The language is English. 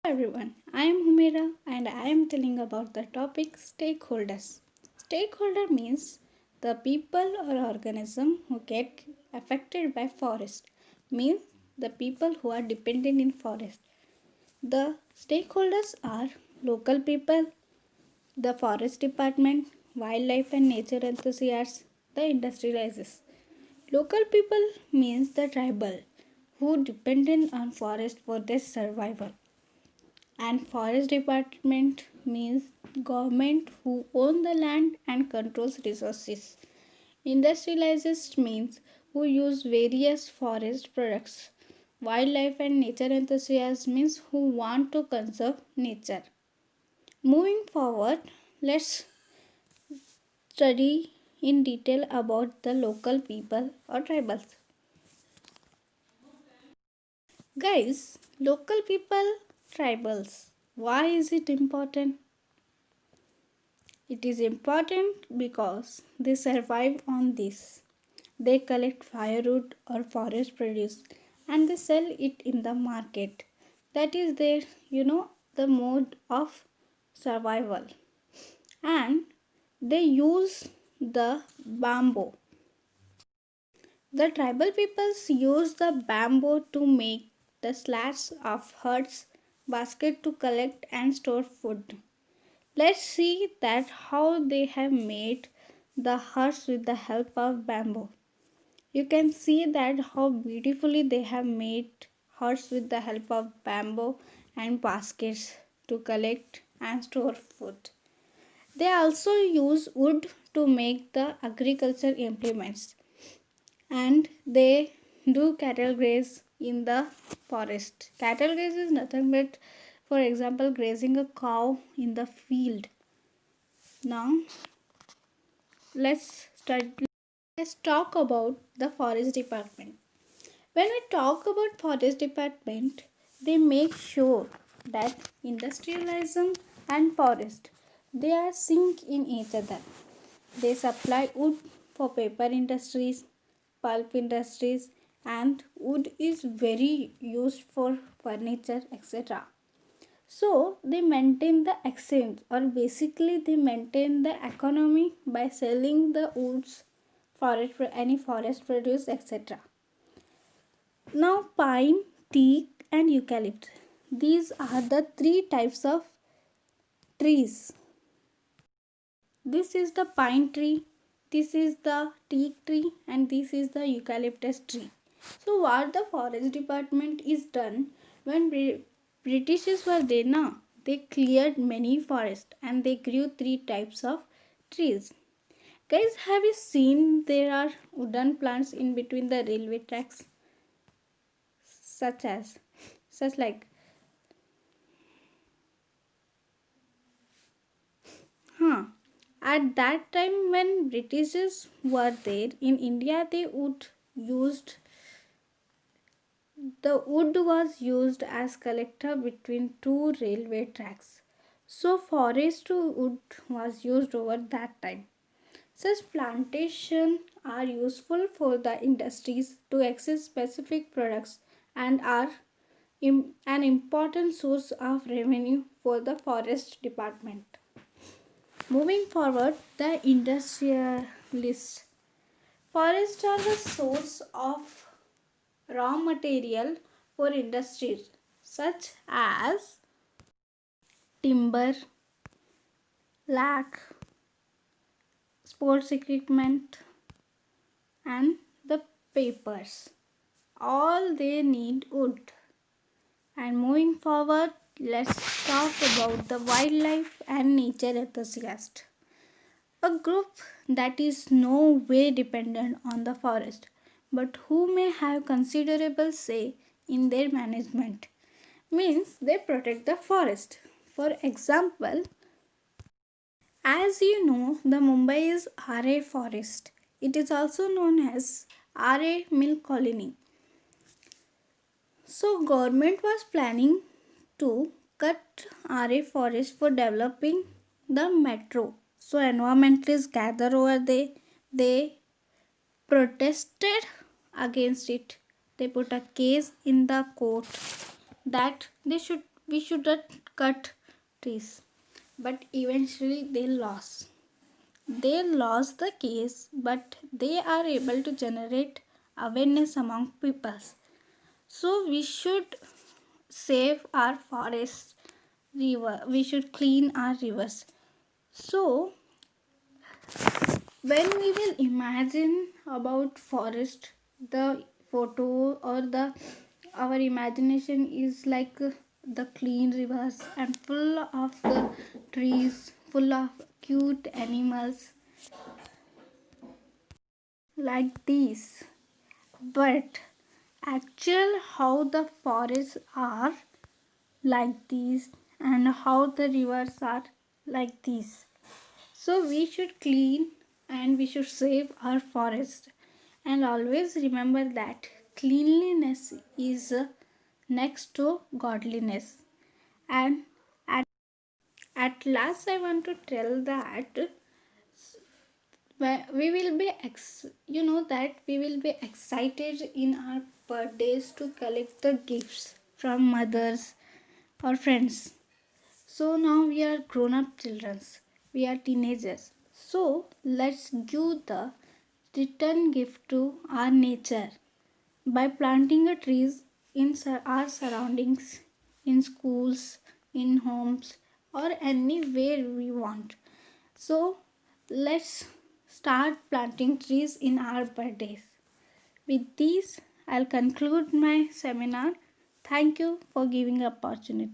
Everyone, I am Humaira and I am telling about the topic stakeholders. Stakeholder means the people or organism who get affected by forest, means the people who are dependent in forest. The stakeholders are local people, the forest department, wildlife and nature enthusiasts, the industrializers. Local people means the tribal who dependent on forest for their survival, and forest department means government who own the land and controls resources. Industrializers means who use various forest products. Wildlife and nature enthusiasts means who want to conserve nature. Moving forward, let's study in detail about the local people or tribals. Guys, local people, tribals. Why is it important? It is important because they survive on this. They collect firewood or forest produce and they sell it in the market. That is their, the mode of survival. And they use the bamboo. The tribal peoples use the bamboo to make the slats of huts, basket to collect and store food. Let's see that how they have made the huts with the help of bamboo. You can see that how beautifully they have made huts with the help of bamboo and baskets to collect and store food. They also use wood to make the agriculture implements, and they do cattle graze in the forest. Cattle graze is nothing but, for example, grazing a cow in the field. Now let's start. Let's talk about the forest department. When we talk about forest department, they make sure that industrialism and forest they are sync in each other. They supply wood for paper industries, pulp industries, and wood is very used for furniture, etc. So they maintain the exchange, or basically they maintain the economy by selling the woods, forest, any forest produce, etc. Now pine, teak, and eucalypt. These are the three types of trees. This is the pine tree, this is the teak tree, and this is the eucalyptus tree. So what the forest department is done when Britishers were there now, they cleared many forests and they grew three types of trees. Guys, have you seen there are wooden plants in between the railway tracks? Such as, such like, huh? At that time when Britishers were there in India, they would used the wood was used as collector between two railway tracks. So forest wood was used over that time. Such plantations are useful for the industries to access specific products and are an important source of revenue for the forest department. Moving forward, the industrialists. Forests are the source of raw material for industries such as timber, lac, sports equipment, and the papers. All they need wood. And moving forward, let's talk about the wildlife and nature enthusiast. A group that is no way dependent on the forest, but who may have considerable say in their management, means they protect the forest. For example, as you know, the Mumbai is RA forest. It is also known as RA Mill Colony. So government was planning to cut RA forest for developing the metro. So environmentalists gather over there. They protested against it. They put a case in the court that they should we shouldn't cut trees, but eventually they lost the case, but they are able to generate awareness among people. So we should save our forests, river, we should clean our rivers. So when we will imagine about forest, the photo or the our imagination is like the clean rivers and full of the trees, full of cute animals like these. But actual how the forests are like these and how the rivers are like these. So we should clean and we should save our forest. And always remember that cleanliness is next to godliness. And at, at last, I want to tell that we will be that we will be excited in our birthdays to collect the gifts from mothers or friends. So now we are grown up children, we are teenagers. So let's give the return gift to our nature by planting a trees in our surroundings, in schools, in homes, or anywhere we want. So let's start planting trees in our birthdays. With this, I'll conclude my seminar. Thank you for giving opportunity.